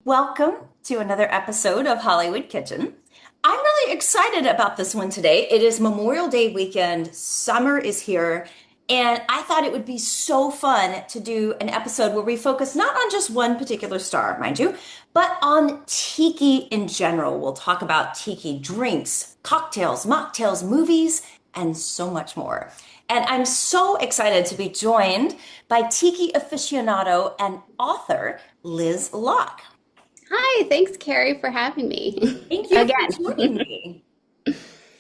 Welcome to another episode of Hollywood Kitchen. I'm really excited about this one today. It is Memorial Day weekend, summer is here, and I thought it would be so fun to do an episode where we focus not on just one particular star, mind you, but on tiki in general. We'll talk about tiki drinks, cocktails, mocktails, movies, and so much more. And I'm so excited to be joined by tiki aficionado and author Liz Locke. Hi, thanks, Carrie, for having me Thank you for joining again. me.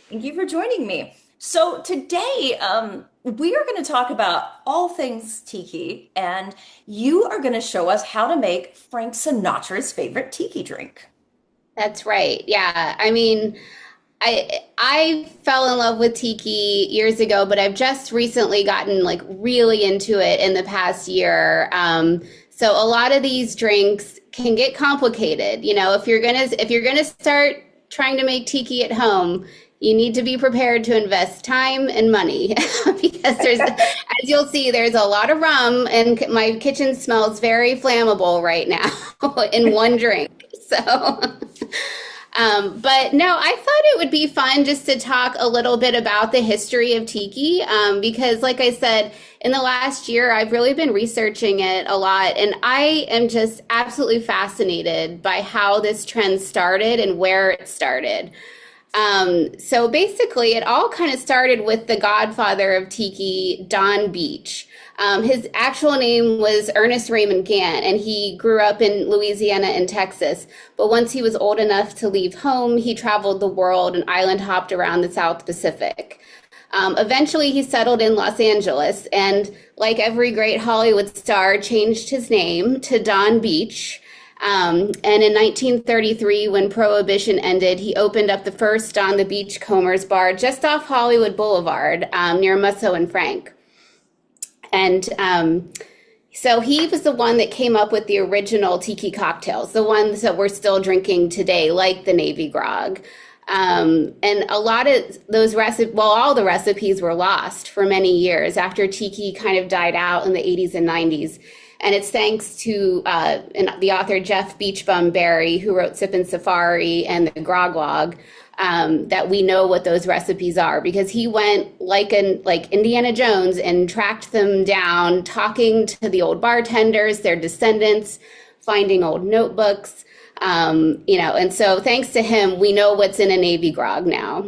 Thank you for joining me. So today, we are going to talk about all things tiki, and you are going to show us how to make Frank Sinatra's favorite tiki drink. That's right. Yeah. I fell in love with tiki years ago, but I've just recently gotten like really into it in the past year. So a lot of these drinks can get complicated. If you're gonna start trying to make tiki at home, you need to be prepared to invest time and money because as you'll see, there's a lot of rum, and my kitchen smells very flammable right now in one drink. So. But no, I thought it would be fun just to talk a little bit about the history of tiki, because, like I said, in the last year, I've really been researching it a lot, and I am just absolutely fascinated by how this trend started and where it started. So basically, it all kind of started with the godfather of tiki, Don Beach. His actual name was Ernest Raymond Gant, and he grew up in Louisiana and Texas. But once he was old enough to leave home, he traveled the world and island hopped around the South Pacific. Eventually, he settled in Los Angeles, and like every great Hollywood star, changed his name to Don Beach. And in 1933, when Prohibition ended, he opened up the first on the Beachcombers bar just off Hollywood Boulevard, near Musso and Frank. And so he was the one that came up with the original tiki cocktails, the ones that we're still drinking today, like the Navy Grog. And a lot of those recipes, well, all the recipes were lost for many years after tiki kind of died out in the 80s and 90s. And it's thanks to the author Jeff Beachbum Barry, who wrote Sippin' Safari and the Grog Log, that we know what those recipes are, because he went like Indiana Jones and tracked them down, talking to the old bartenders, their descendants, finding old notebooks. And so thanks to him, we know what's in a Navy Grog now.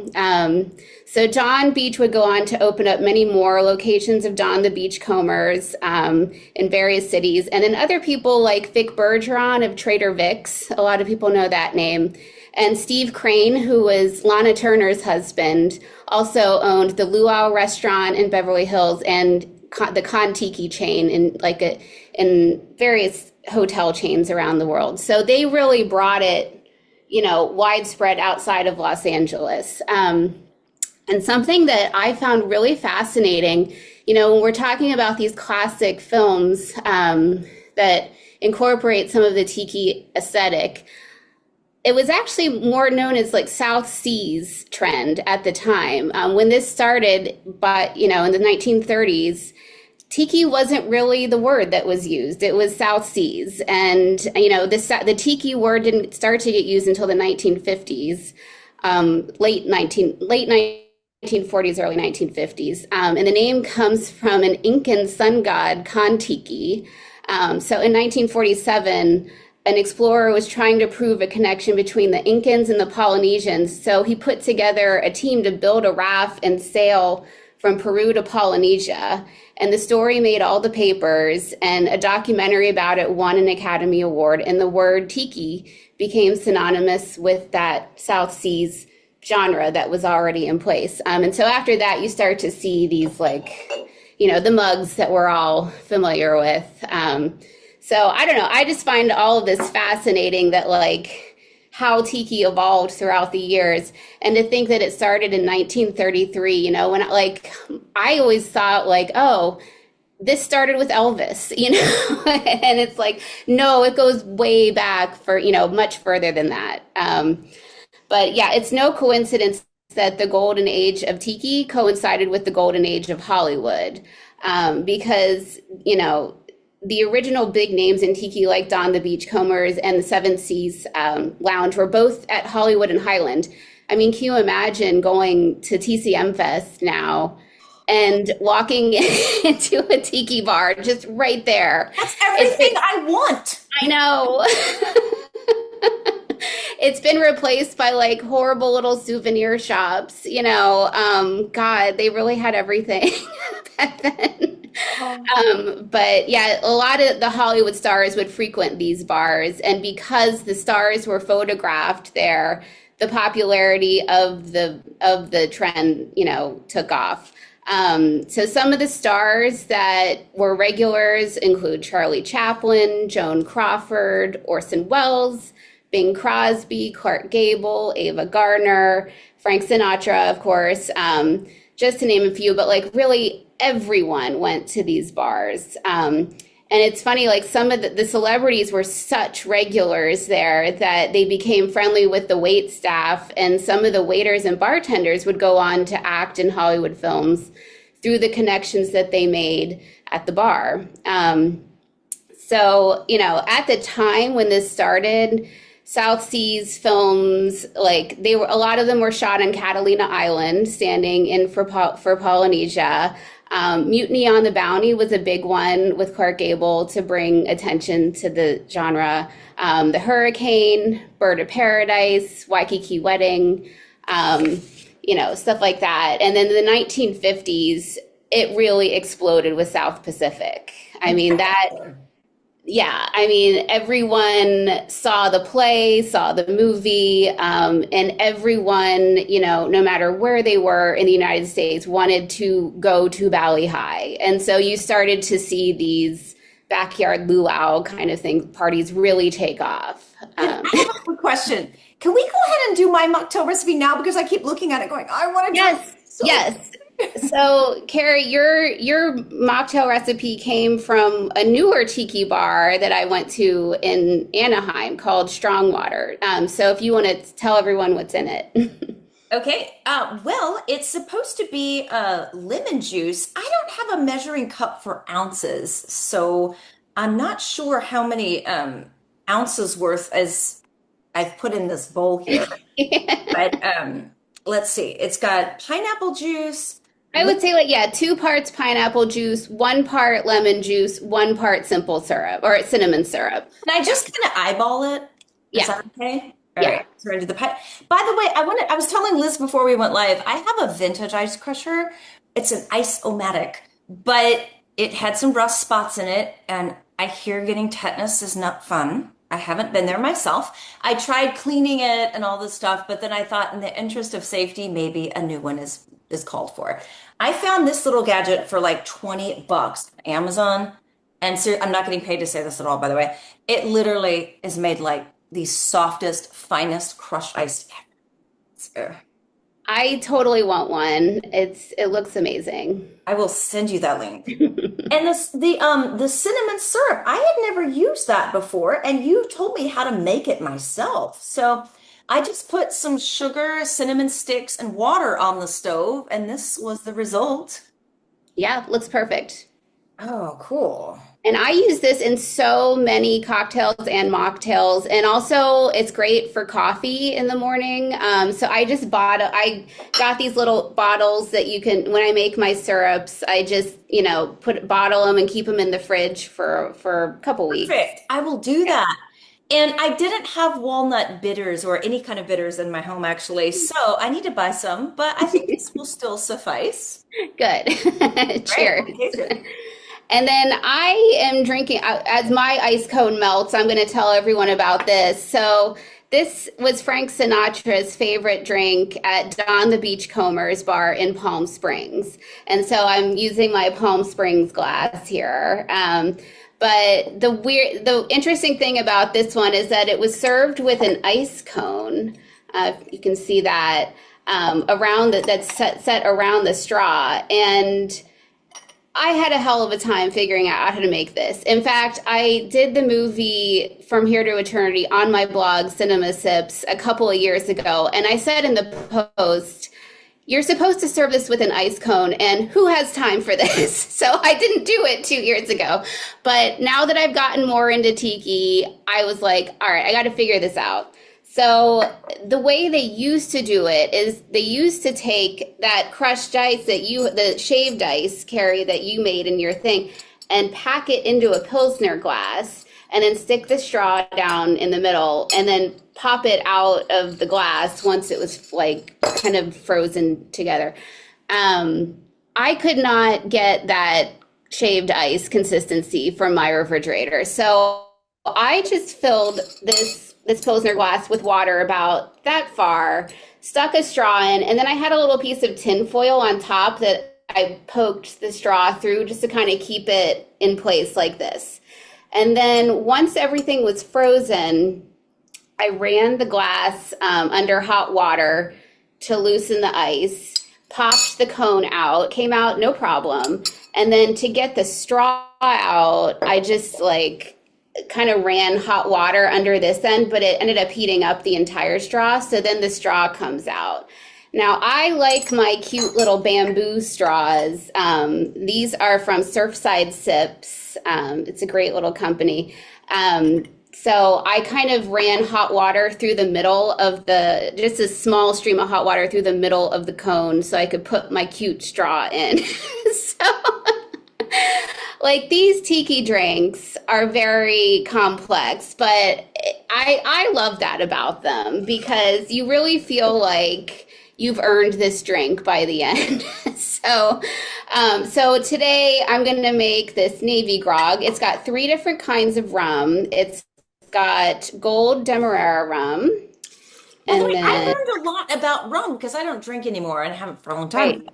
So Don Beach would go on to open up many more locations of Don the Beachcombers in various cities. And then other people like Vic Bergeron of Trader Vic's, a lot of people know that name, and Steve Crane, who was Lana Turner's husband, also owned the Luau restaurant in Beverly Hills and the Kon-Tiki chain in various hotel chains around the world. So they really brought it, widespread outside of Los Angeles. And something that I found really fascinating, when we're talking about these classic films that incorporate some of the tiki aesthetic, it was actually more known as like South Seas trend at the time. When this started, but in the 1930s, tiki wasn't really the word that was used. It was South Seas. And, the tiki word didn't start to get used until the 1950s, late 1940s, early 1950s. And the name comes from an Incan sun god, Kon-Tiki. So in 1947, an explorer was trying to prove a connection between the Incans and the Polynesians. So he put together a team to build a raft and sail from Peru to Polynesia. And the story made all the papers, and a documentary about it won an Academy Award. And the word tiki became synonymous with that South Seas genre that was already in place. And so after that, you start to see these the mugs that we're all familiar with. So I don't know. I just find all of this fascinating, that how tiki evolved throughout the years, and to think that it started in 1933. When I always thought oh, this started with Elvis, and it's no, it goes way back for much further than that. But yeah, it's no coincidence that the golden age of tiki coincided with the golden age of Hollywood, because the original big names in Tiki, like Don the Beachcombers and the Seven Seas Lounge, were both at Hollywood and Highland. I mean, can you imagine going to TCM Fest now and walking into a tiki bar just right there? That's It's everything been, I want. I know. It's been replaced by like horrible little souvenir shops, you know. God, they really had everything back then. Oh. But yeah, a lot of the Hollywood stars would frequent these bars, and because the stars were photographed there, the popularity of the trend, you know, took off. So some of the stars that were regulars include Charlie Chaplin, Joan Crawford, Orson Welles, Bing Crosby, Clark Gable, Ava Gardner, Frank Sinatra, of course, just to name a few, but like really everyone went to these bars. And it's funny, like some of the celebrities were such regulars there that they became friendly with the wait staff, and some of the waiters and bartenders would go on to act in Hollywood films through the connections that they made at the bar. So, you know, at the time when this started, South Seas films, like they were, a lot of them were shot on Catalina Island, standing in for Polynesia. Mutiny on the Bounty was a big one with Clark Gable to bring attention to the genre. The Hurricane, Bird of Paradise, Waikiki Wedding, you know, stuff like that. And then in the 1950s, it really exploded with South Pacific. I mean, that yeah, I mean, everyone saw the play, saw the movie, and everyone, you know, no matter where they were in the United States, wanted to go to Bali High. And so you started to see these backyard luau kind of thing, parties really take off. And I have a quick question. Can we go ahead and do my mocktail recipe now? Because I keep looking at it going, I want to try Yes, it. So yes. So, Carrie, your mocktail recipe came from a newer tiki bar that I went to in Anaheim called Strongwater. So, if you want to tell everyone what's in it. okay. Well, it's supposed to be lemon juice. I don't have a measuring cup for ounces, so I'm not sure how many ounces worth as I've put in this bowl here. But let's see. It's got pineapple juice. I would say, like, yeah, 2 parts pineapple juice, 1 part lemon juice, 1 part simple syrup or cinnamon syrup. Can I just kind of eyeball it? Is Yeah, that okay? All yeah. right. So we're gonna do the pie. By the way, I was telling Liz before we went live, I have a vintage ice crusher. It's an ice-o-matic, but it had some rust spots in it, and I hear getting tetanus is not fun. I haven't been there myself. I tried cleaning it and all this stuff, but then I thought in the interest of safety, maybe a new one is called for. I found this little gadget for like 20 bucks on Amazon. And so I'm not getting paid to say this at all, by the way. It literally is made like the softest, finest crushed ice ever. So I totally want one. It looks amazing. I will send you that link. And the cinnamon syrup, I had never used that before, and you told me how to make it myself. So I just put some sugar, cinnamon sticks, and water on the stove, and this was the result. Yeah, looks perfect. Oh, cool. And I use this in so many cocktails and mocktails. And also, it's great for coffee in the morning. So I got these little bottles that you can, when I make my syrups, I just, you know, bottle them and keep them in the fridge for a couple weeks. Perfect. I will do Yeah, that. And I didn't have walnut bitters or any kind of bitters in my home, actually. So I need to buy some, but I think this will still suffice. good. Right. Cheers. We'll taste it. And then I am drinking, as my ice cone melts, I'm going to tell everyone about this. So, this was Frank Sinatra's favorite drink at Don the Beachcombers bar in Palm Springs. And so I'm using my Palm Springs glass here. But the interesting thing about this one is that it was served with an ice cone. You can see that that's set around the straw. And I had a hell of a time figuring out how to make this. In fact, I did the movie From Here to Eternity on my blog, Cinema Sips, a couple of years ago. And I said in the post, you're supposed to serve this with an ice cone, and who has time for this? So I didn't do it 2 years ago. But now that I've gotten more into tiki, I was like, all right, I got to figure this out. So the way they used to do it is they used to take that crushed ice the shaved ice, Carrie, that you made in your thing, and pack it into a Pilsner glass and then stick the straw down in the middle and then pop it out of the glass once it was like kind of frozen together. I could not get that shaved ice consistency from my refrigerator. So I just filled this Pilsner glass with water about that far, stuck a straw in, and then I had a little piece of tin foil on top that I poked the straw through just to kind of keep it in place like this. And then once everything was frozen, I ran the glass under hot water to loosen the ice, popped the cone out, came out no problem. And then to get the straw out, I just like kind of ran hot water under this end, but it ended up heating up the entire straw. So then the straw comes out. Now, I like my cute little bamboo straws. These are from Surfside Sips. It's a great little company. So I kind of ran hot water through the middle of just a small stream of hot water through the middle of the cone so I could put my cute straw in. So, like, these tiki drinks are very complex, but I love that about them because you really feel like you've earned this drink by the end. So today I'm going to make this Navy Grog. It's got 3 different kinds of rum. It's got gold Demerara rum. By the And way, I then, learned a lot about rum because I don't drink anymore and haven't for a long time. right.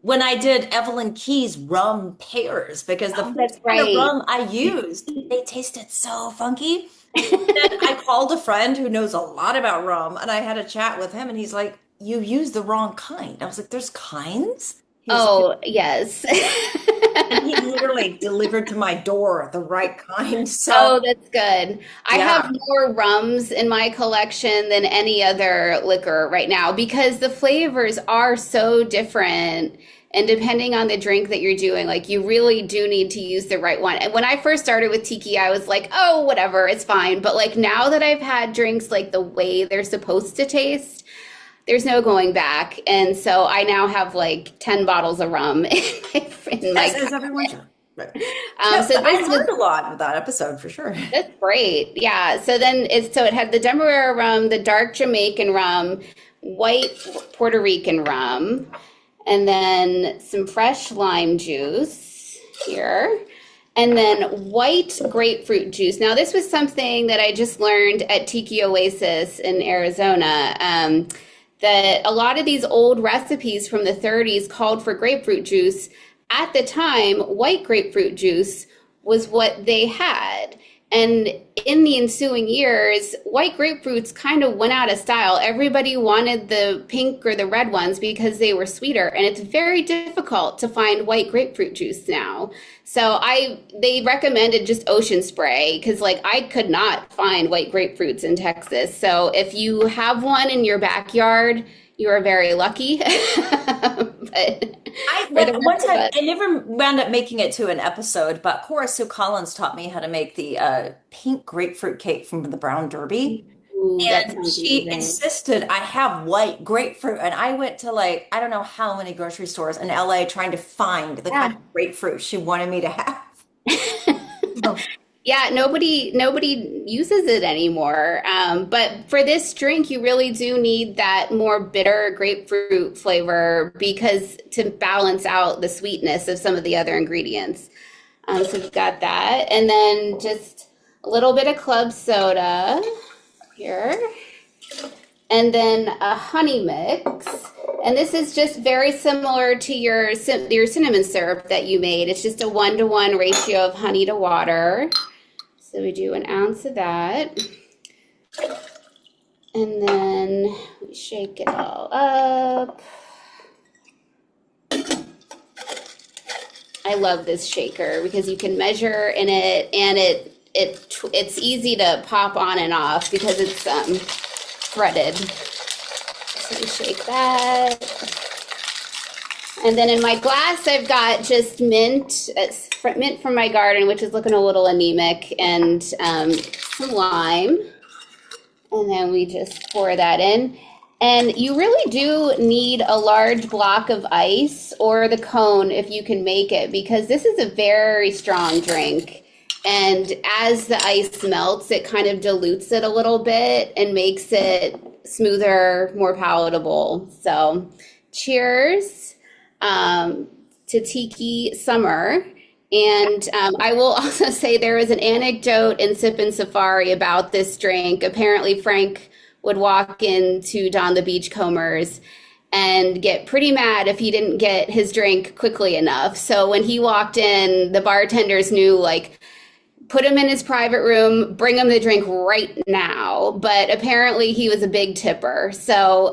When I did Evelyn Key's rum pears, because the Oh, first that's kind of right. rum I used, they tasted so funky. Then I called a friend who knows a lot about rum and I had a chat with him and he's like, you used the wrong kind. I was like, there's kinds? He's like, Oh, yes. and he literally delivered to my door the right kind. So, Oh, that's good. I have yeah. more rums in my collection than any other liquor right now because the flavors are so different. And depending on the drink that you're doing, like you really do need to use the right one. And when I first started with tiki, I was like, oh, whatever, it's fine. But like now that I've had drinks like the way they're supposed to taste, there's no going back. And so I now have like 10 bottles of rum in As, my as everyone should. Right. so But I this was learned a lot with that episode for sure. That's great. Yeah. So it had the Demerara rum, the dark Jamaican rum, white Puerto Rican rum, and then some fresh lime juice here, and then white grapefruit juice. Now, this was something that I just learned at Tiki Oasis in Arizona. That a lot of these old recipes from the 30s called for grapefruit juice. At the time, white grapefruit juice was what they had. And in the ensuing years, white grapefruits kind of went out of style. Everybody wanted the pink or the red ones because they were sweeter. And it's very difficult to find white grapefruit juice now. So they recommended just ocean spray because like I could not find white grapefruits in Texas. So if you have one in your backyard, you are very lucky. But for the One rest of time us, I never wound up making it to an episode, but Cora Sue Collins taught me how to make the pink grapefruit cake from the Brown Derby. ooh, that And sounds she amazing. insisted I have white grapefruit. And I went to like, I don't know how many grocery stores in LA trying to find the kind Yeah. of grapefruit she wanted me to have. So, Yeah, nobody uses it anymore. But for this drink, you really do need that more bitter grapefruit flavor because to balance out the sweetness of some of the other ingredients. So we've got that, and then just a little bit of club soda here, and then a honey mix. And this is just very similar to your cinnamon syrup that you made. It's just a 1-to-1 ratio of honey to water. So we do an ounce of that. And then we shake it all up. I love this shaker because you can measure in it and it's easy to pop on and off because it's threaded. So we shake that. And then in my glass, I've got just mint, mint from my garden, which is looking a little anemic, and some lime. And then we just pour that in. And you really do need a large block of ice or the cone if you can make it, because this is a very strong drink. And as the ice melts, it kind of dilutes it a little bit and makes it smoother, more palatable. So, cheers to Tiki Summer. And I will also say there was an anecdote in Sip and Safari about this drink. Apparently, Frank would walk into Don the Beachcombers and get pretty mad if he didn't get his drink quickly enough. So when he walked in, the bartenders knew, like, put him in his private room, bring him the drink right now. But apparently he was a big tipper. So,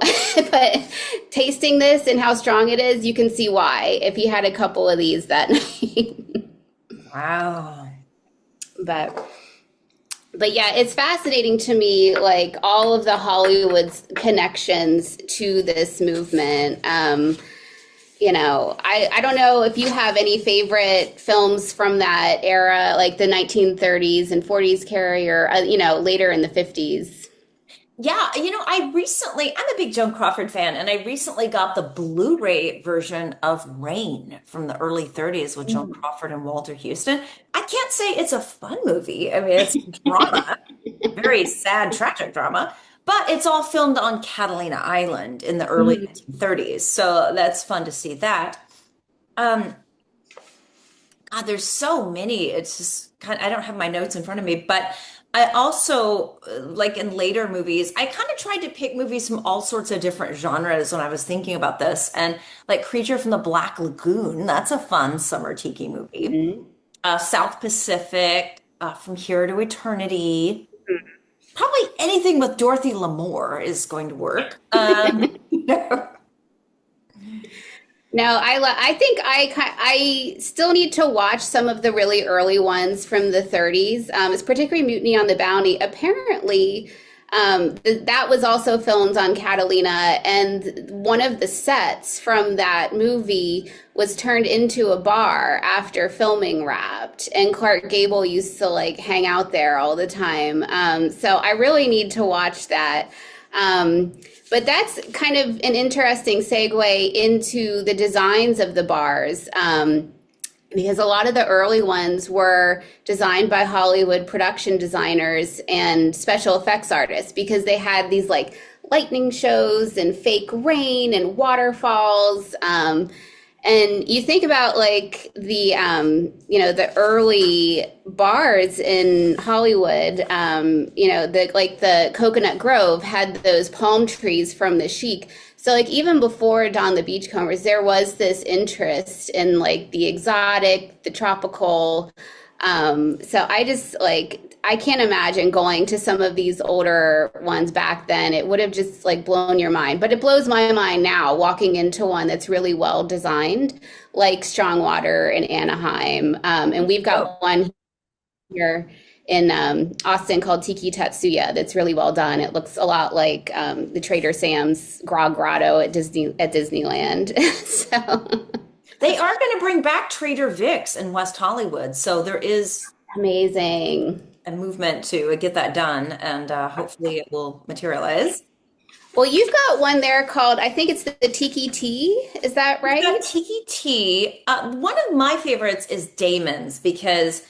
but tasting this and how strong it is, you can see why if he had a couple of these that night. Wow. But yeah, it's fascinating to me, like all of the Hollywood's connections to this movement. I don't know if you have any favorite films from that era, like the 1930s and 40s Carrie, or later in the 50s. Yeah, I'm a big Joan Crawford fan, and I recently got the Blu-ray version of Rain from the early 30s with Joan Crawford and Walter Houston. I can't say it's a fun movie. I mean, it's drama, very sad, tragic drama, but it's all filmed on Catalina Island in the early Mm. 1930s. So that's fun to see that. Um, God, there's so many. It's just I don't have my notes in front of me, but I also, like in later movies, I kind of tried to pick movies from all sorts of different genres when I was thinking about this. And like Creature from the Black Lagoon, that's a fun summer tiki movie. South Pacific, From Here to Eternity. Probably anything with Dorothy Lamour is going to work. No, I think I still need to watch some of the really early ones from the 30s. It's particularly Mutiny on the Bounty. Apparently, that was also filmed on Catalina, and one of the sets from that movie was turned into a bar after filming wrapped. And Clark Gable used to like hang out there all the time. So I really need to watch that. But that's kind of an interesting segue into the designs of the bars. Because a lot of the early ones were designed by Hollywood production designers and special effects artists because they had these like lightning shows and fake rain and waterfalls. And you think about like the early bars in Hollywood, the Coconut Grove had those palm trees from the Chic. So like even before Dawn the Beachcombers, there was this interest in like the exotic, the tropical. So I just like I can't imagine going to some of these older ones back then. It would have just like blown your mind. But it blows my mind now walking into one that's really well designed, like Strongwater in Anaheim. And we've got one here in Austin called Tiki Tatsuya that's really well done. It looks a lot like the Trader Sam's Grog Grotto at Disneyland. So They are going to bring back Trader Vic's in West Hollywood, so there is amazing. a movement to get that done, and hopefully it will materialize. Well, you've got one there called, I think it's the Tiki Tea. Is that We've got right? Tiki Tea. One of my favorites is Damon's because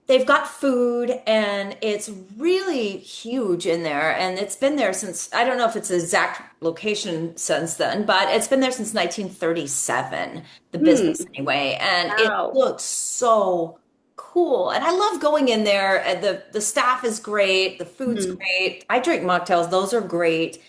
they've got food and it's really huge in there. And it's been there since, I don't know if it's the exact location since then, but it's been there since 1937, the Hmm. business anyway. And it Wow. looks so cool. And I love going in there. And the staff is great, the food's Mhm. great. I drink mocktails, those are great.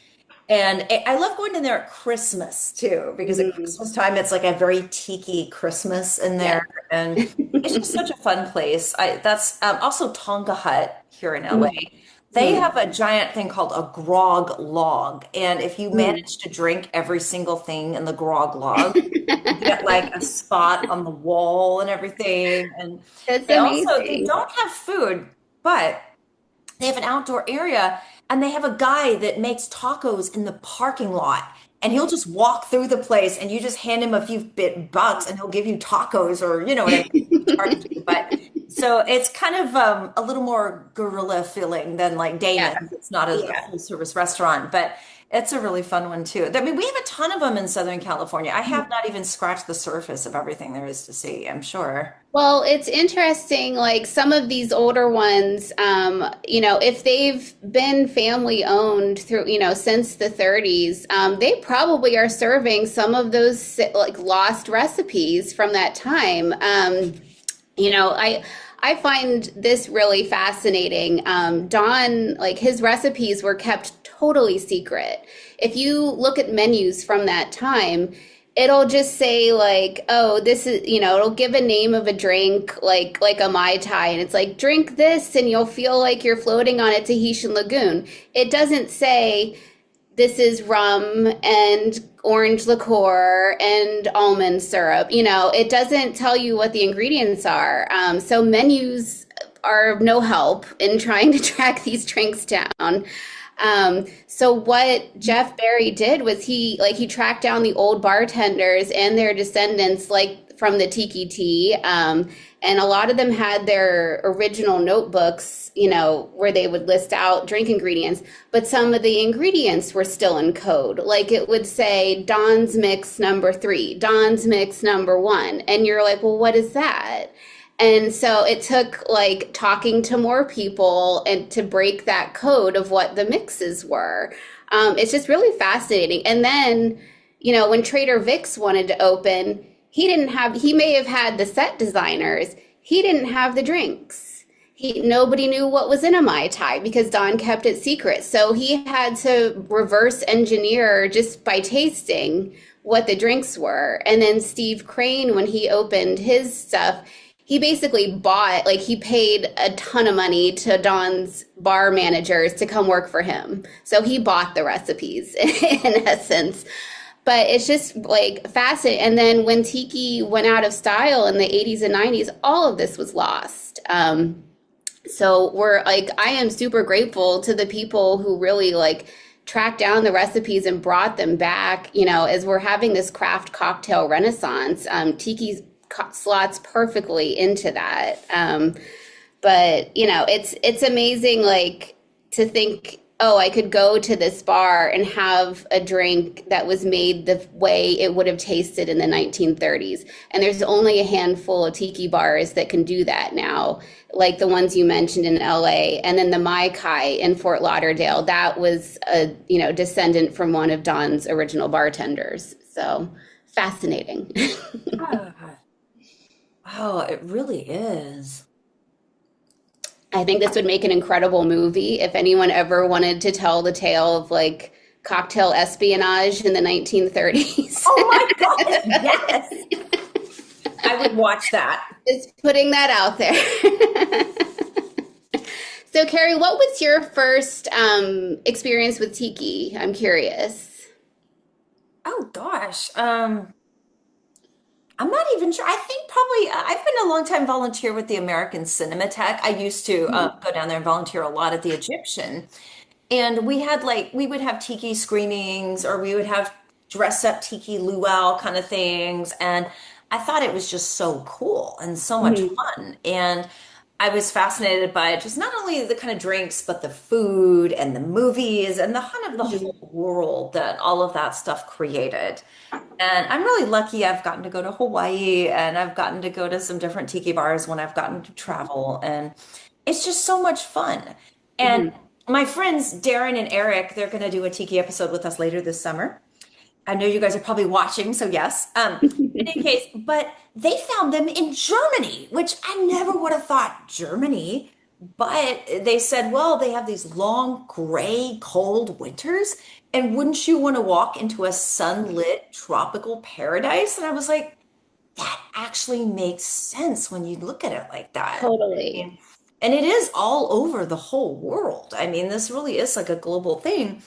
And I love going in there at Christmas too, because at Mm. Christmas time it's like a very tiki Christmas in there, Yes. and it's just such a fun place. That's also Tonga Hut here in LA. Mhm. They have a giant thing called a grog log, and if you Mm. manage to drink every single thing in the grog log, you get like a spot on the wall and everything. And That's they amazing. don't have food, but they have an outdoor area and they have a guy that makes tacos in the parking lot. and he'll just walk through the place and you just hand him a few bit bucks and he'll give you tacos or you know what I mean, he charges you. But so it's kind of a little more guerrilla feeling than like Yeah. Dana's. It's not a Yeah. full service restaurant, but it's a really fun one too. I mean, we have a ton of them in Southern California. I have not even scratched the surface of everything there is to see, I'm sure. Well, it's interesting, like some of these older ones, if they've been family owned through, since the 30s, they probably are serving some of those like lost recipes from that time. You know, I I find this really fascinating. Don, like his recipes were kept totally secret. If you look at menus from that time, it'll just say like, oh, this is, it'll give a name of a drink like a Mai Tai, and it's like drink this and you'll feel like you're floating on a Tahitian lagoon. It doesn't say this is rum and orange liqueur and almond syrup. It doesn't tell you what the ingredients are. So menus are of no help in trying to track these drinks down. So what Jeff Barry did was he tracked down the old bartenders and their descendants, like from the Tiki tea. And a lot of them had their original notebooks, where they would list out drink ingredients, but some of the ingredients were still in code. Like it would say Don's mix number 3, Don's mix number 1. And you're like, well, what is that? And so it took like talking to more people and to break that code of what the mixes were. It's just really fascinating. And then, when Trader Vic's wanted to open, he may have had the set designers. He didn't have the drinks. Nobody knew what was in a Mai Tai because Don kept it secret. So he had to reverse engineer just by tasting what the drinks were. And then Steve Crane, when he opened his stuff, he basically he paid a ton of money to Don's bar managers to come work for him. So he bought the recipes in essence. But it's just like fascinating. And then when Tiki went out of style in the 80s and 90s, all of this was lost. So I am super grateful to the people who really tracked down the recipes and brought them back, as we're having this craft cocktail renaissance. Tiki's slots perfectly into that. But it's amazing, to think, oh, I could go to this bar and have a drink that was made the way it would have tasted in the 1930s. And there's only a handful of tiki bars that can do that now, like the ones you mentioned in LA. And then the Mai Kai in Fort Lauderdale, that was a, descendant from one of Don's original bartenders. So fascinating. Ah, oh, it really is. I think this would make an incredible movie if anyone ever wanted to tell the tale of cocktail espionage in the 1930s. Oh my God, yes. I would watch that. Just putting that out there. So, Carrie, what was your first experience with Tiki? I'm curious. Oh gosh. I'm not even sure. I think probably I've been a long time volunteer with the American Cinematheque. I used to go down there and volunteer a lot at the Egyptian. And we would have tiki screenings or we would have dress up tiki luau kind of things. And I thought it was just so cool and so much Mhm. fun. And I was fascinated by just not only the kind of drinks, but the food and the movies and the kind of the Mhm. whole world that all of that stuff created. And I'm really lucky I've gotten to go to Hawaii and I've gotten to go to some different tiki bars when I've gotten to travel. And it's just so much fun. And Mhm. my friends, Darren and Eric, they're going to do a tiki episode with us later this summer. I know you guys are probably watching, so yes. In any case, but they found them in Germany, which I never would have thought Germany. But they said, well, they have these long, gray, cold winters. And wouldn't you want to walk into a sunlit tropical paradise? And I was like, that actually makes sense when you look at it like that. Totally. And and it is all over the whole world. I mean, this really is like a global thing.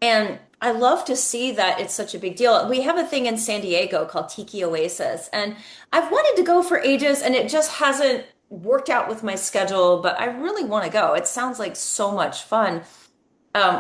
And I love to see that it's such a big deal. We have a thing in San Diego called Tiki Oasis, and I've wanted to go for ages, and it just hasn't worked out with my schedule, but I really want to go. It sounds like so much fun.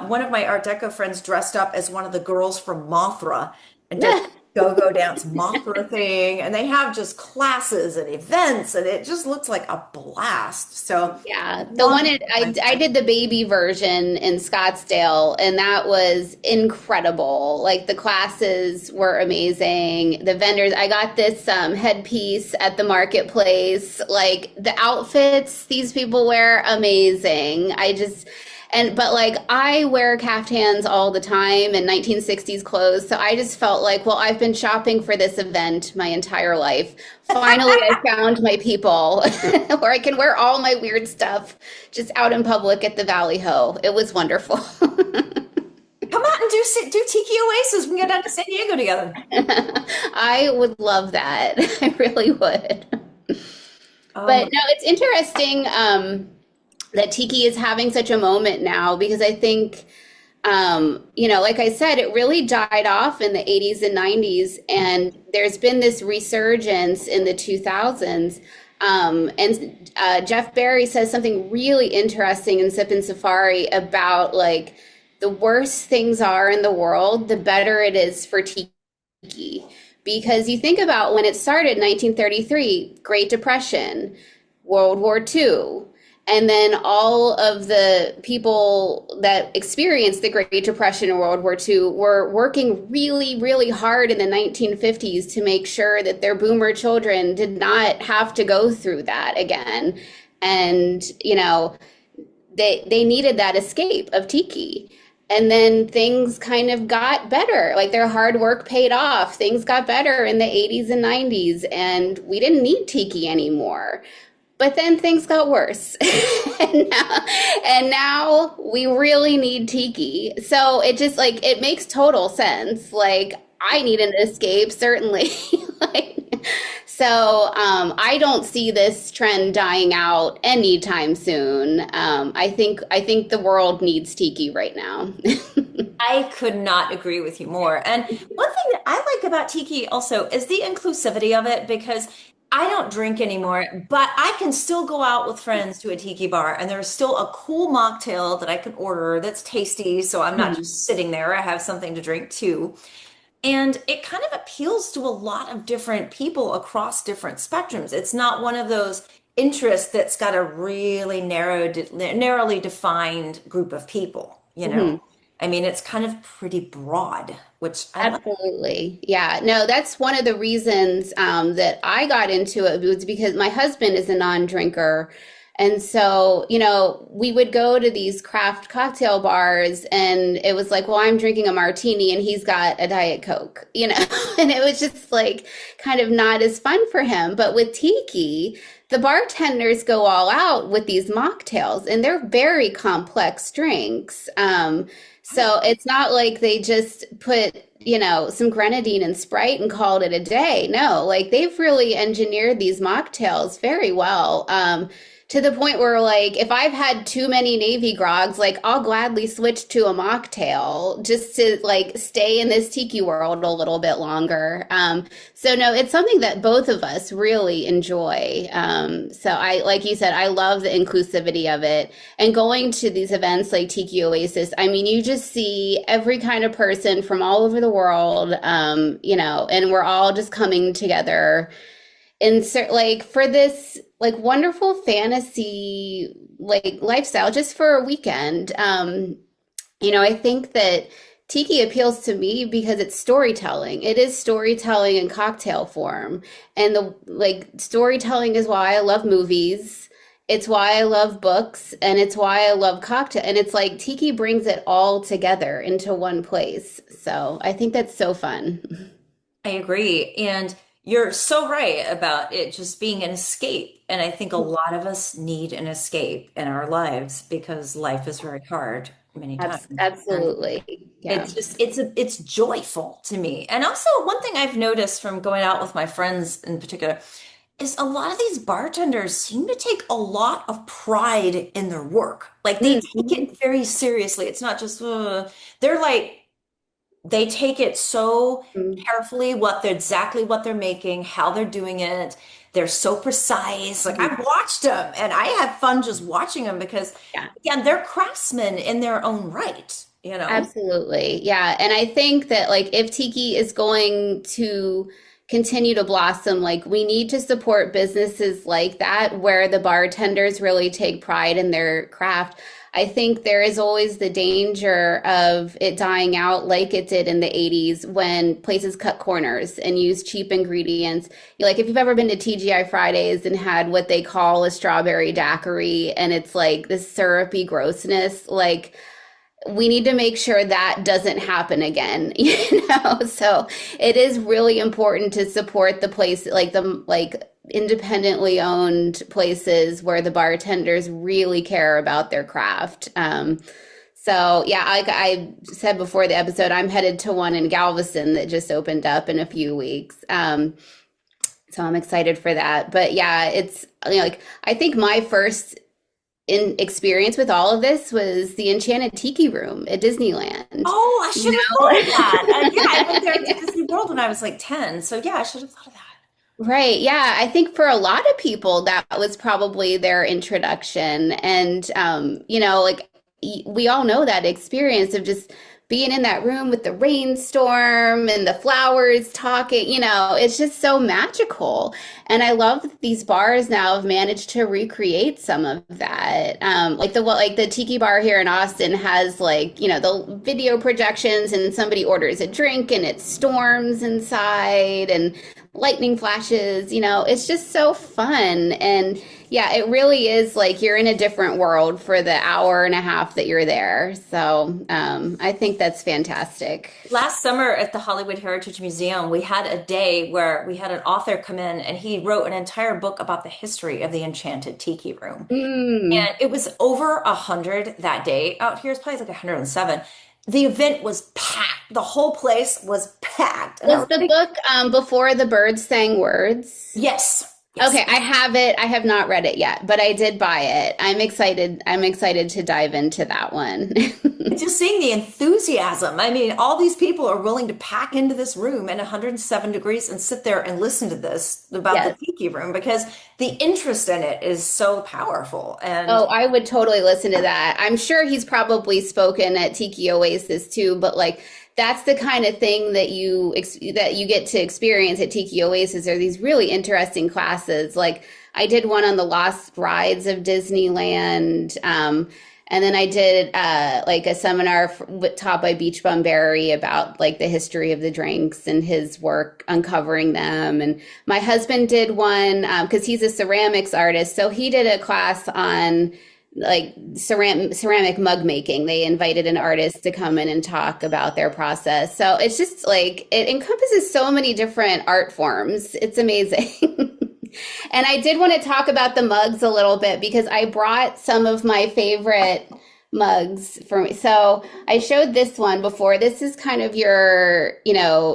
one of my Art Deco friends dressed up as one of the girls from Mothra and did go-go dance Mothra thing. And they have just classes and events, and it just looks like a blast. So Yeah, the one long I did the baby version in Scottsdale, and that was incredible. Like the classes were amazing. The vendors, I got this headpiece at the marketplace. Like the outfits these people wear, amazing. But like I wear caftans all the time and 1960s clothes, so I just felt like, well, I've been shopping for this event my entire life. Finally, I found my people where I can wear all my weird stuff just out in public at the Valley Ho. It was wonderful. Come out and do Tiki Oasis. We can go down to San Diego together. I would love that. I really would. Oh my. But no, it's interesting that Tiki is having such a moment now because I think, like I said, it really died off in the 80s and 90s, and there's been this resurgence in the 2000s. Jeff Barry says something really interesting in Sip and Safari about like the worse things are in the world, the better it is for Tiki. Because you think about when it started in 1933, Great Depression, World War II, and then all of the people that experienced the Great Depression and World War II were working really, really hard in the 1950s to make sure that their boomer children did not have to go through that again. And, they needed that escape of Tiki. And then things kind of got better. Like their hard work paid off. Things got better in the 80s and 90s, and we didn't need Tiki anymore. But then things got worse. and now we really need Tiki. So it just like it makes total sense. Like I need an escape, certainly. like I don't see this trend dying out anytime soon. I think the world needs Tiki right now. I could not agree with you more. And one thing that I like about Tiki also is the inclusivity of it because I don't drink anymore, but I can still go out with friends to a tiki bar and there's still a cool mocktail that I can order that's tasty. So I'm not just sitting there. I have something to drink too. And it kind of appeals to a lot of different people across different spectrums. It's not one of those interests that's got a really narrowly defined group of people, you know? Mhm. I mean, it's kind of pretty broad, which I like. Absolutely. Yeah. No, that's one of the reasons that I got into it was because my husband is a non-drinker. And so, we would go to these craft cocktail bars and it was like, well, I'm drinking a martini and he's got a Diet Coke, and it was just like kind of not as fun for him. But with Tiki, the bartenders go all out with these mocktails and they're very complex drinks. So it's not like they just put, some grenadine and Sprite and called it a day. No, like they've really engineered these mocktails very well. To the point where like if I've had too many Navy Grogs, like I'll gladly switch to a mocktail just to like stay in this tiki world a little bit longer. So no, it's something that both of us really enjoy. So like you said, I love the inclusivity of it. And going to these events like Tiki Oasis, I mean, you just see every kind of person from all over the world, and we're all just coming together insert like for this like wonderful fantasy like lifestyle just for a weekend. I think that Tiki appeals to me because it's storytelling. It is storytelling in cocktail form. And the like storytelling is why I love movies. It's why I love books and it's why I love cocktail. And it's like Tiki brings it all together into one place. So I think that's so fun. I agree. And you're so right about it just being an escape. And I think a lot of us need an escape in our lives because life is very hard many times. And Absolutely. Yeah. it's joyful to me. And also one thing I've noticed from going out with my friends in particular is a lot of these bartenders seem to take a lot of pride in their work. Like they take Mhm. it very seriously. It's not just they're like They take it so Mm, carefully, exactly what they're making, how they're doing it. They're so precise. Like mhm. I've watched them and I have fun just watching them because, Yeah. again, they're craftsmen in their own right, you know? Absolutely. Yeah. And I think that like if Tiki is going to continue to blossom, like we need to support businesses like that where the bartenders really take pride in their craft. I think there is always the danger of it dying out like it did in the 80s when places cut corners and use cheap ingredients. Like if you've ever been to TGI Fridays and had what they call a strawberry daiquiri and it's like this syrupy grossness, like we need to make sure that doesn't happen again, so it is really important to support the place, like the like independently owned places where the bartenders really care about their craft. So yeah, like I said before the episode, I'm headed to one in Galveston that just opened up in a few weeks. So I'm excited for that. But yeah, it's like I think my first in experience with all of this was the Enchanted Tiki Room at Disneyland. Oh, I should You have thought of that. Yeah, I went there to know? Disney World when I was like 10. So yeah, I should have thought of that. Right. Yeah. I think for a lot of people, that was probably their introduction. And, like we all know that experience of just being in that room with the rainstorm and the flowers talking, it's just so magical. And I love that these bars now have managed to recreate some of that. Like the Tiki Bar here in Austin has like, the video projections and somebody orders a drink and it storms inside and lightning flashes, it's just so fun. And yeah, it really is like you're in a different world for the hour and a half that you're there. So I think that's fantastic. Last summer at the Hollywood Heritage Museum, we had a day where we had an author come in and he wrote an entire book about the history of the Enchanted Tiki Room. Mm. And it was over 100 that day. Out here, it's probably like 107. The event was packed. The whole place was packed. And I Was was the like, book Before the Birds Sang Words? yes, yes. Okay, I have it. I have not read it yet, but I did buy it. I'm excited. I'm excited to dive into that one. Just seeing the enthusiasm. I mean, all these people are willing to pack into this room in 107 degrees and sit there and listen to this about the Yes. Tiki Room because the interest in it is so powerful. And Oh, I would totally listen to that. I'm sure he's probably spoken at Tiki Oasis too, but like that's the kind of thing that you get to experience at Tiki Oasis are these really interesting classes. Like I did one on the lost rides of Disneyland. And then I did like a seminar taught by Beach Bum Berry about like the history of the drinks and his work uncovering them. And my husband did one because he's a ceramics artist, so he did a class on like ceramic mug making. They invited an artist to come in and talk about their process. So it's just like it encompasses so many different art forms. It's amazing. And I did want to talk about the mugs a little bit because I brought some of my favorite mugs for me. So I showed this one before. This is kind of your,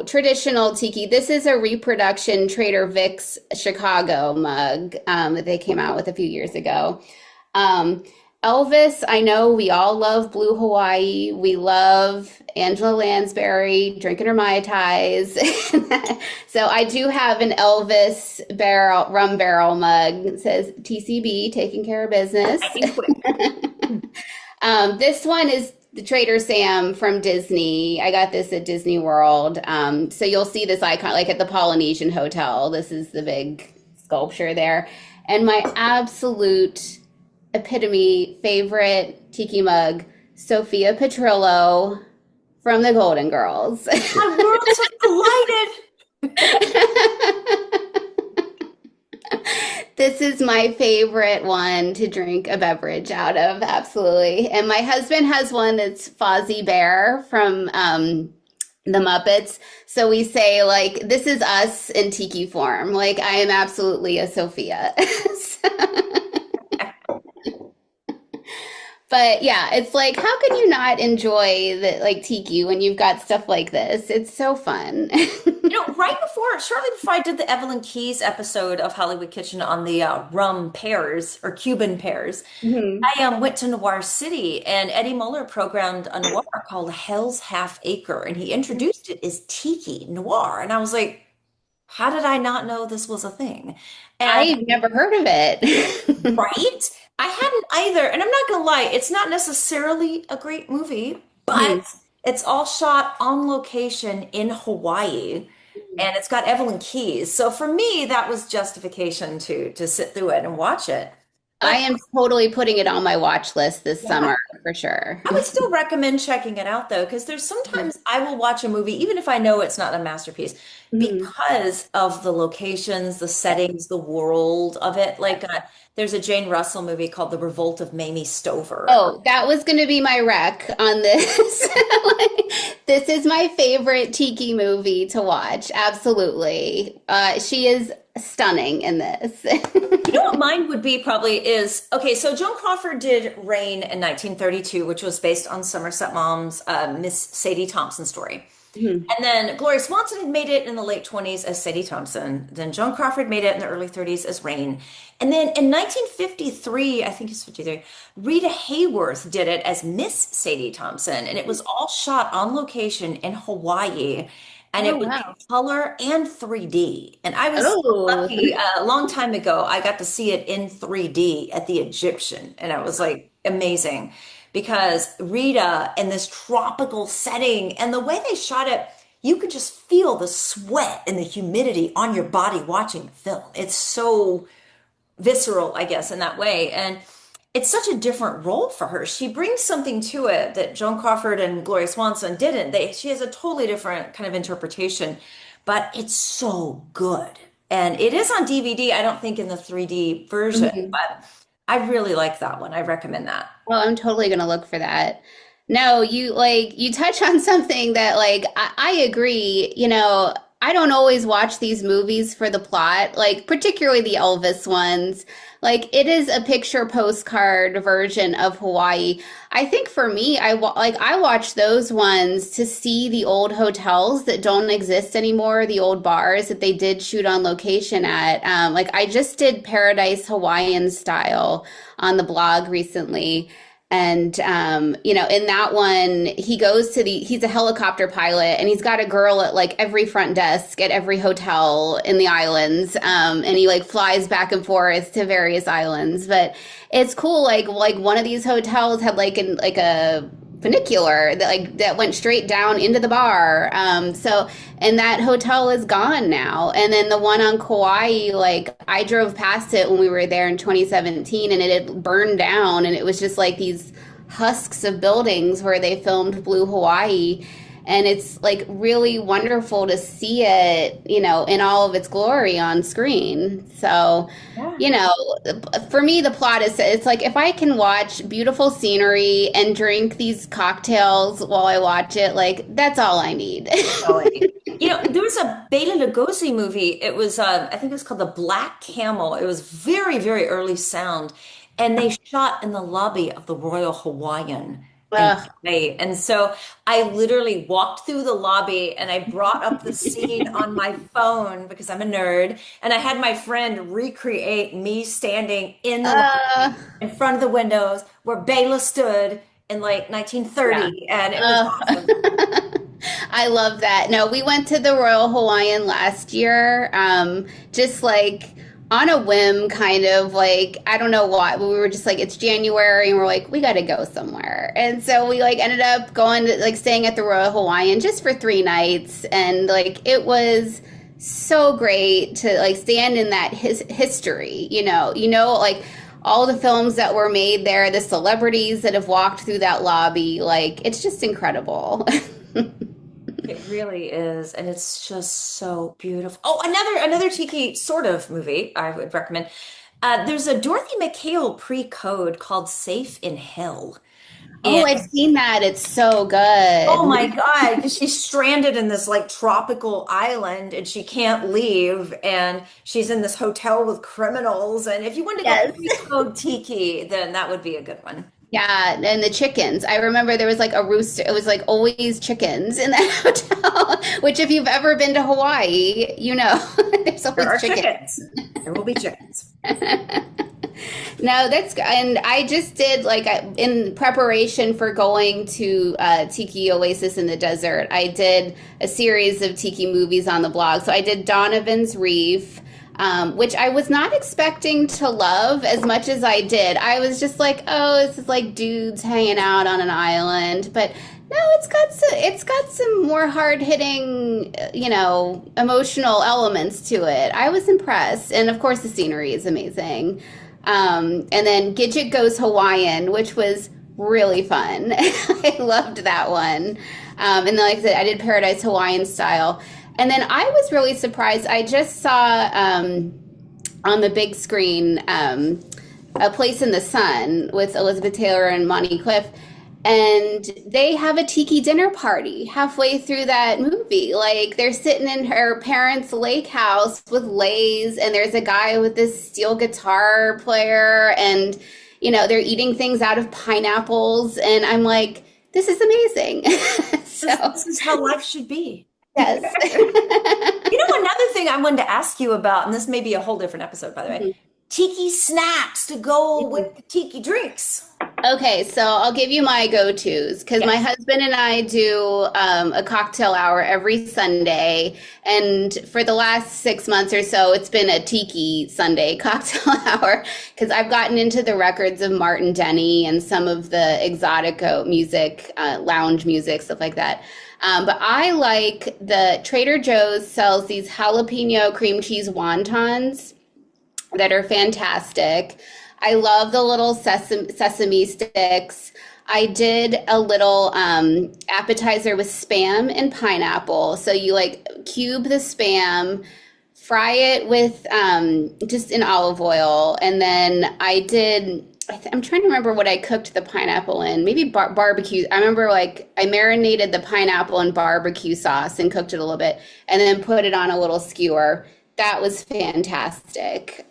traditional tiki. This is a reproduction Trader Vic's Chicago mug that they came out with a few years ago. Um, Elvis, I know we all love Blue Hawaii. We love Angela Lansbury drinking her Mai Tais. So I do have an Elvis rum barrel mug. It says TCB, taking care of business. I think quick. This one is the Trader Sam from Disney. I got this at Disney World. So you'll see this icon like at the Polynesian Hotel. This is the big sculpture there. And my absolute epitome favorite tiki mug, Sophia Petrillo from the Golden Girls. My world's just collided. This is my favorite one to drink a beverage out of, absolutely. And my husband has one that's Fozzie Bear from the Muppets. So we say like, this is us in tiki form. Like I am absolutely a Sophia. But yeah, it's like, how can you not enjoy the like tiki when you've got stuff like this? It's so fun. right before, shortly before I did the Evelyn Keyes episode of Hollywood Kitchen on the rum pears or Cuban pears, Mhm. I went to Noir City and Eddie Muller programmed a noir called Hell's Half Acre, and he introduced it as Tiki Noir, and I was like, how did I not know this was a thing? And I've never heard of it. right, I hadn't either, and I'm not gonna lie, it's not necessarily a great movie, but Mhm. it's all shot on location in Hawaii. And it's got Evelyn Keyes. So for me, that was justification to sit through it and watch it. I But am totally putting it on my watch list this yeah, summer for sure. I would still recommend checking it out though, because there's sometimes I will watch a movie, even if I know it's not a masterpiece, Mhm. because of the locations, the settings, the world of it. Like there's a Jane Russell movie called The Revolt of Mamie Stover. Oh, that was going to be my rec on this. This is my favorite Tiki movie to watch. Absolutely. She is stunning in this. You know what mine would be probably is okay. So Joan Crawford did Rain in 1932, which was based on Somerset Maugham's Miss Sadie Thompson story. Mhm. And then Gloria Swanson had made it in the late 20s as Sadie Thompson. Then Joan Crawford made it in the early 30s as Rain. And then in 1953, I think it's 53, Rita Hayworth did it as Miss Sadie Thompson. And it was all shot on location in Hawaii. And Oh, it was wow. in color and 3D. And I was Oh, lucky a long time ago, I got to see it in 3D at the Egyptian. And it was like amazing because Rita in this tropical setting and the way they shot it, you could just feel the sweat and the humidity on your body watching the film. It's so visceral, I guess, in that way. And it's such a different role for her. She brings something to it that Joan Crawford and Gloria Swanson didn't. She has a totally different kind of interpretation, but it's so good. And it is on DVD, I don't think in the 3D version, mhm. but I really like that one. I recommend that. Well, I'm totally gonna look for that. No, you touch on something that I agree, I don't always watch these movies for the plot, like particularly the Elvis ones. Like it is a picture postcard version of Hawaii. I think for me, I watch those ones to see the old hotels that don't exist anymore, the old bars that they did shoot on location at. Like I just did Paradise Hawaiian style on the blog recently. And in that one, he's a helicopter pilot and he's got a girl at like every front desk at every hotel in the islands. And he like flies back and forth to various islands. But it's cool, like one of these hotels had like a funicular that went straight down into the bar. And that hotel is gone now. And then the one on Kauai, like I drove past it when we were there in 2017 and it had burned down and it was just like these husks of buildings where they filmed Blue Hawaii. And it's like really wonderful to see it, in all of its glory on screen. So, Yeah. you know, for me, the plot is it's like if I can watch beautiful scenery and drink these cocktails while I watch it, like that's all I need. Going. You know, there was a Bela Lugosi movie. It was, I think it was called The Black Camel. It was very, very early sound, and they shot in the lobby of the Royal Hawaiian in Ugh. Hawaii. And so I literally walked through the lobby and I brought up the scene on my phone because I'm a nerd, and I had my friend recreate me standing in the Uh, lobby in front of the windows where Bela stood in like yeah. 1930, and it was Uh, awesome. I love that. No, we went to the Royal Hawaiian last year, just like on a whim, kind of like, I don't know why, but we were just like, it's January and we're like, we got to go somewhere. And so we like ended up going to like staying at the Royal Hawaiian just for 3 nights. And like, it was so great to like stand in that history, like all the films that were made there, the celebrities that have walked through that lobby, like it's just incredible. It really is, and it's just so beautiful. Oh, another Tiki sort of movie I would recommend. There's a Dorothy McHale pre-code called Safe in Hell. Oh, And I've seen that. It's so oh good. my God, 'cause she's stranded in this like tropical island and she can't leave, and she's in this hotel with criminals. And if you wanted to go Yes. pre-code Tiki, then that would be a good one. Yeah, and the chickens. I remember there was like a rooster. It was like always chickens in that hotel, which if you've ever been to Hawaii, you know, there's There always are chickens. chickens. There will be chickens. No, that's good. And I just did like in preparation for going to Tiki Oasis in the desert, I did a series of Tiki movies on the blog. So I did Donovan's Reef, which I was not expecting to love as much as I did. I was just like, oh, this is like dudes hanging out on an island, but no, it's got some more hard hitting, emotional elements to it. I was impressed, and of course the scenery is amazing. And then Gidget Goes Hawaiian, which was really fun. I loved that one. And then, like I said, I did Paradise Hawaiian style. And then I was really surprised. I just saw on the big screen A Place in the Sun with Elizabeth Taylor and Monty Cliff. And they have a tiki dinner party halfway through that movie. Like they're sitting in her parents' lake house with Lays, and there's a guy with this steel guitar player, and they're eating things out of pineapples. And I'm like, this is amazing. So, This is how life should be. yes. Another thing I wanted to ask you about, and this may be a whole different episode, by the way, tiki snacks to go with the tiki drinks. Okay, so I'll give you my go-tos because my Yes. husband and I do a cocktail hour every Sunday, and for the last 6 months or so, it's been a Tiki Sunday cocktail hour because I've gotten into the records of Martin Denny and some of the exotico music, lounge music, stuff like that. But I like the Trader Joe's sells these jalapeno cream cheese wontons that are fantastic. I love the little sesame sticks. I did a little appetizer with spam and pineapple. So you like cube the spam, fry it with just in olive oil, and then I did. I'm trying to remember what I cooked the pineapple in. Maybe barbecue. I remember like I marinated the pineapple in barbecue sauce and cooked it a little bit, and then put it on a little skewer. That was fantastic.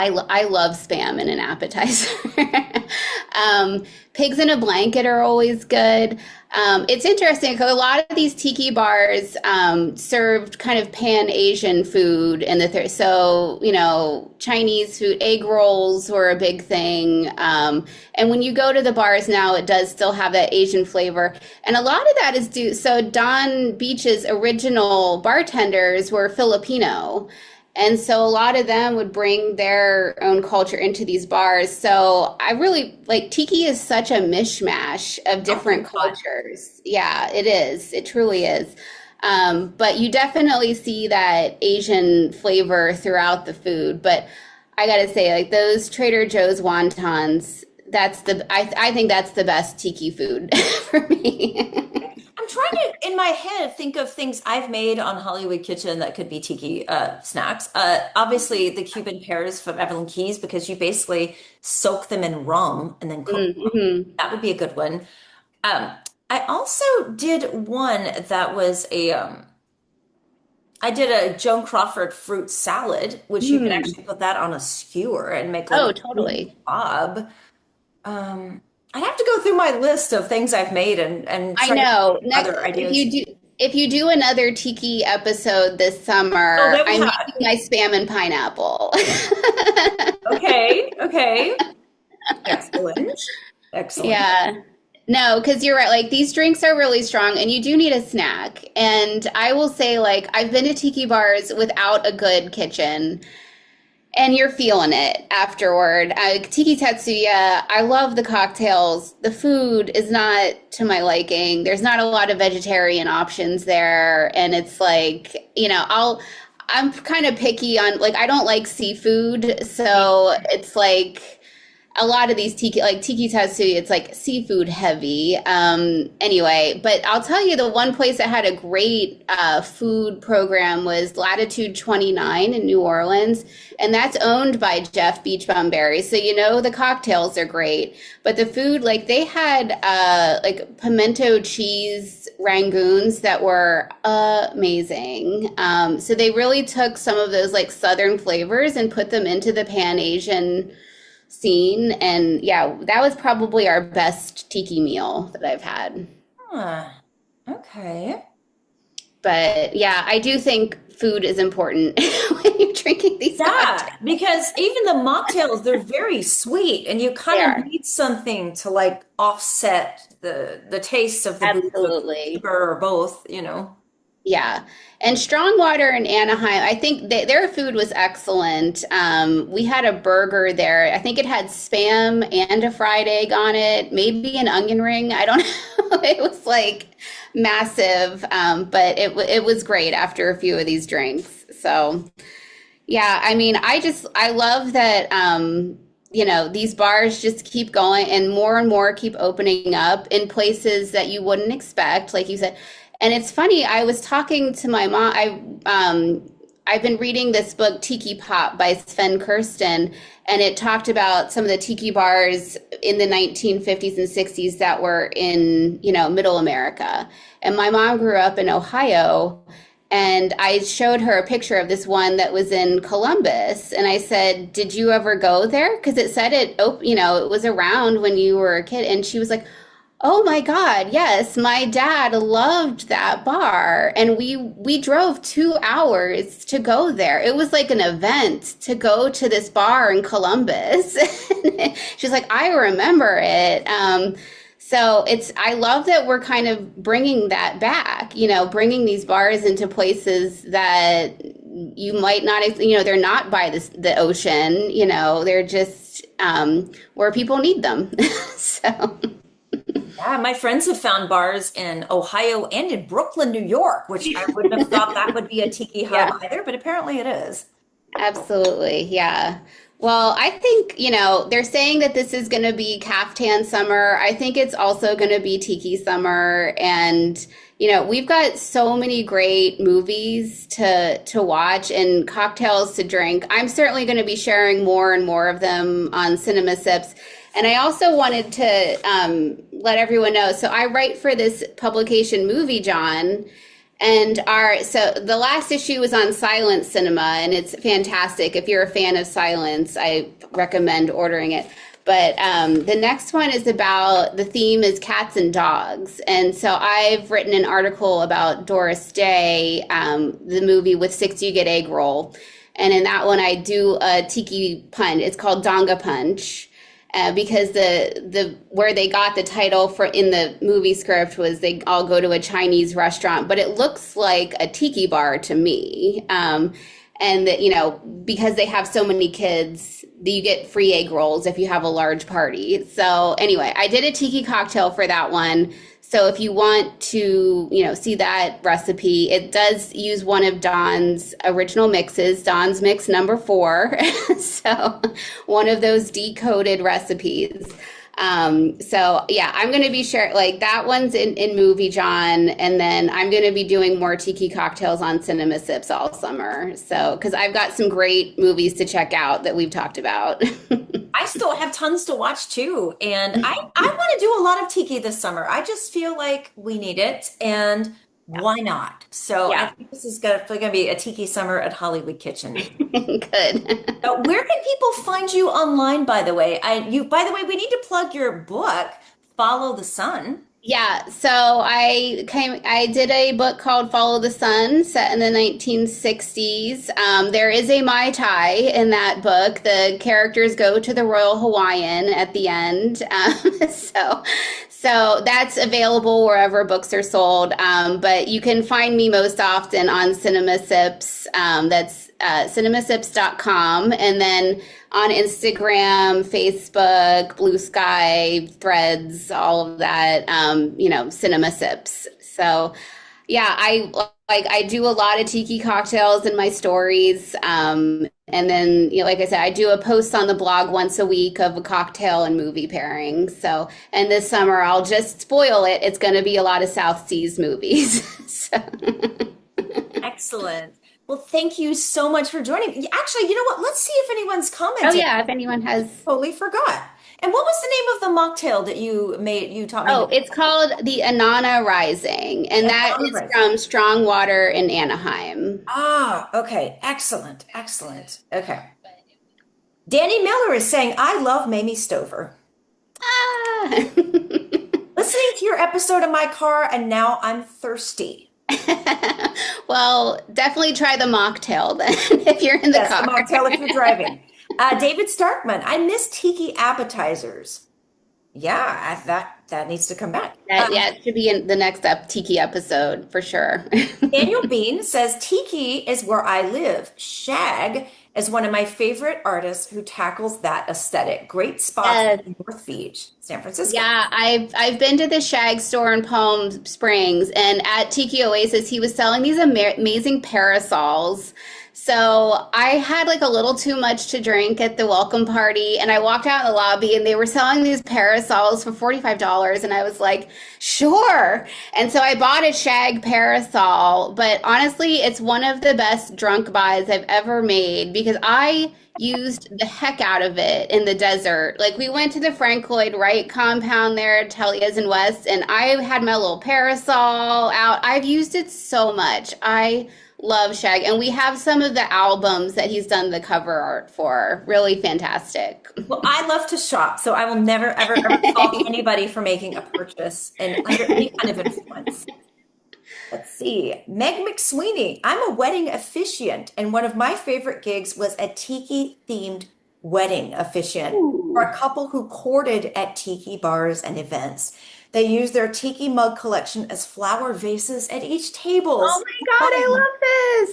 I love spam in an appetizer. Pigs in a blanket are always good. It's interesting because a lot of these tiki bars served kind of pan Asian food in the so Chinese food, egg rolls were a big thing. And when you go to the bars now, it does still have that Asian flavor, and a lot of that is due. So Don Beach's original bartenders were Filipino. And so a lot of them would bring their own culture into these bars. So I really like Tiki is such a mishmash of different cultures. Yeah, it is. It truly is. But you definitely see that Asian flavor throughout the food. But I gotta say, like those Trader Joe's wontons, I think that's the best Tiki food for me. I'm trying to, in my head, think of things I've made on Hollywood Kitchen that could be tiki snacks. Obviously, the Cuban pears from Evelyn Keyes, because you basically soak them in rum and then cook them. Mm-hmm. That would be a good one. Um, I also did one that was I did a Joan Crawford fruit salad, which you could Mm. actually put that on a skewer and make like Oh, a fruit totally. bob. I'd have to go through my list of things I've made and I try to think know. of other ideas. If you do another Tiki episode this Oh, summer, that we I'm have. making my spam and pineapple. Okay, okay. Excellent. Excellent. Yeah. No, because you're right. Like these drinks are really strong and you do need a snack. And I will say, like, I've been to tiki bars without a good kitchen. And you're feeling it afterward. Tiki Tatsuya, I love the cocktails. The food is not to my liking. There's not a lot of vegetarian options there. And it's like, I'm kind of picky on, like, I don't like seafood. So it's like, a lot of these tiki tatsu, it's like seafood heavy. Anyway, but I'll tell you, the one place that had a great food program was Latitude 29 in New Orleans, and that's owned by Jeff Beachbum Berry. So the cocktails are great, but the food, like they had like pimento cheese rangoons that were amazing. So they really took some of those like Southern flavors and put them into the Pan Asian scene. And yeah, that was probably our best tiki meal that I've had. Huh. Okay. But yeah, I do think food is important when you're drinking these Yeah, cocktails. because even the mocktails, they're very sweet, and you They kind of are. need something to like offset the taste of the booze of Absolutely. sugar or both, you know. Yeah. And strong water in Anaheim, I think their food was excellent. We had a burger there. I think it had spam and a fried egg on it, maybe an onion ring. I don't know. It was like massive, but it was great after a few of these drinks. So, yeah, I mean, I love that these bars just keep going and more keep opening up in places that you wouldn't expect, like you said. And it's funny, I was talking to my mom. I've been reading this book, Tiki Pop by Sven Kirsten, and it talked about some of the tiki bars in the 1950s and 60s that were in, middle America. And my mom grew up in Ohio, and I showed her a picture of this one that was in Columbus. And I said, "Did you ever go there?" Because it said it was around when you were a kid. And she was like, "Oh my God, yes, my dad loved that bar." And we drove 2 hours to go there. It was like an event to go to this bar in Columbus. She's like, "I remember it." So I love that we're kind of bringing that back, bringing these bars into places that you might not, they're not by the ocean, they're just where people need them. So. Yeah, my friends have found bars in Ohio and in Brooklyn, New York, which I wouldn't have thought that would be a tiki hub Yeah, either, but apparently it is. absolutely. Yeah. Well, I think, they're saying that this is going to be caftan summer. I think it's also going to be tiki summer. And, we've got so many great movies to watch and cocktails to drink. I'm certainly going to be sharing more and more of them on Cinema Sips. And I also wanted to let everyone know. So I write for this publication, Movie John. And so the last issue was on silent cinema, and it's fantastic. If you're a fan of silence, I recommend ordering it. But the next one is the theme is cats and dogs. And so I've written an article about Doris Day, the movie with Six You Get Egg Roll. And in that one, I do a tiki punch. It's called Donga Punch. Because the where they got the title for in the movie script was they all go to a Chinese restaurant, but it looks like a tiki bar to me. And that, because they have so many kids, you get free egg rolls if you have a large party. So anyway, I did a tiki cocktail for that one. So if you want to, see that recipe, it does use one of Dawn's original mixes, Dawn's mix number 4. So one of those decoded recipes. So yeah, I'm going to be sharing like that one's in Movie John, and then I'm going to be doing more tiki cocktails on Cinema Sips all summer. So because I've got some great movies to check out that we've talked about. I still have tons to watch too, and I want to do a lot of tiki this summer. I just feel like we need it, and why not? So I Yeah, think this is gonna be a tiki summer at Hollywood Kitchen. good. Where can people find you online, by the way? By the way, we need to plug your book, Follow the Sun. Yeah, so I did a book called Follow the Sun, set in the 1960s. There is a Mai Tai in that book. The characters go to the Royal Hawaiian at the end. So that's available wherever books are sold. But you can find me most often on Cinema Sips. That's cinemasips.com. And then on Instagram, Facebook, Blue Sky, Threads, all of that, Cinema Sips. So, yeah, I do a lot of tiki cocktails in my stories. And then, like I said, I do a post on the blog once a week of a cocktail and movie pairing. So, and this summer, I'll just spoil it. It's going to be a lot of South Seas movies. So. Excellent. Well, thank you so much for joining. Actually, you know what? Let's see if anyone's Oh, commented. yeah, if anyone has. Totally forgot. And what was the name of the mocktail that you taught me to Oh, it's called the Anana Rising, and that is memorize? from Strong Water in Anaheim. Ah, okay. Excellent. Excellent. Okay. Danny Miller is saying, I love Mamie Stover. Ah. Listening to your episode in my car, and now I'm thirsty. Well, definitely try the mocktail then if you're in the Yes, the car. mocktail if you're driving. David Starkman, I miss tiki appetizers. Yeah, that needs to come back. Yeah, it should be in the next Tiki episode for sure. Daniel Bean says Tiki is where I live. Shag is one of my favorite artists who tackles that aesthetic. Great spots Yes. in North Beach, San Francisco. Yeah, I've been to the Shag store in Palm Springs, and at Tiki Oasis, he was selling these amazing parasols. So I had like a little too much to drink at the welcome party, and I walked out in the lobby, and they were selling these parasols for $45, and I was like, sure. And so I bought a Shag parasol, but honestly, it's one of the best drunk buys I've ever made because I used the heck out of it in the desert. Like we went to the Frank Lloyd Wright compound there at Telia's in West, and I had my little parasol out. I've used it so much. I love Shag, and we have some of the albums that he's done the cover art for. Really fantastic. Well, I love to shop, so I will never, ever, ever fault anybody for making a purchase and under any kind of influence. Let's see. Meg McSweeney. I'm a wedding officiant, and one of my favorite gigs was a tiki themed wedding officiant for Ooh. a couple who courted at tiki bars and events. They used their tiki mug collection as flower vases at each table. Oh So my God, I love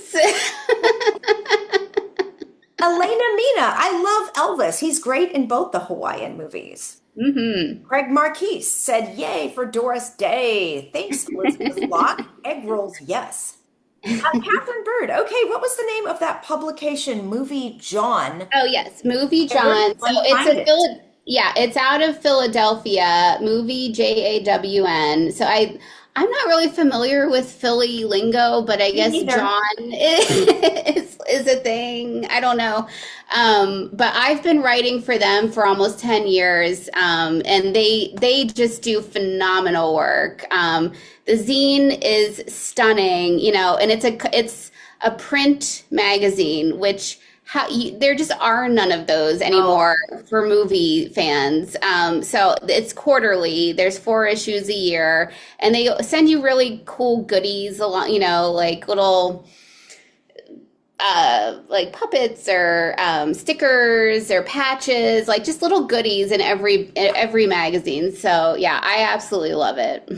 this. Elena Mina. I love Elvis. He's great in both the Hawaiian movies. hmm Craig Marquise said, Yay for Doris Day. Thanks, Elizabeth Locke. Egg rolls, yes. Catherine Bird. Okay, what was the name of that publication, Movie John? Oh yes, Movie And where John. can So one it's find a it? Yeah, it's out of Philadelphia. Movie JAWN. So I'm not really familiar with Philly lingo, but I Me guess neither. John is a thing. I don't know. But I've been writing for them for almost 10 years, and they just do phenomenal work. The zine is stunning, and it's a print magazine, which there just are none of those Oh, anymore for movie fans. So it's quarterly. There's 4 issues a year, and they send you really cool goodies along, like little like puppets or stickers or patches, like just little goodies in every magazine. So yeah, I absolutely love it.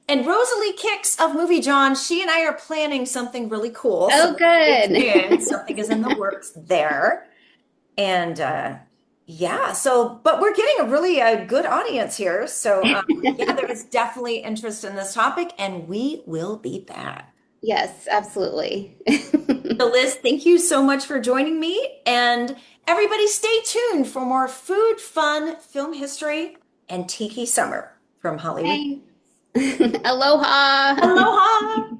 and Rosalie Kicks of Movie John, she and I are planning something really cool. So Oh, stay good. tuned. Something is in the works there. And yeah, so, but we're getting a really good audience here. So yeah, there is definitely interest in this topic, and we will be back. Yes, absolutely. So, Liz, thank you so much for joining me. And everybody, stay tuned for more food, fun, film history, and tiki summer from Hollywood. Thanks. Aloha. Aloha!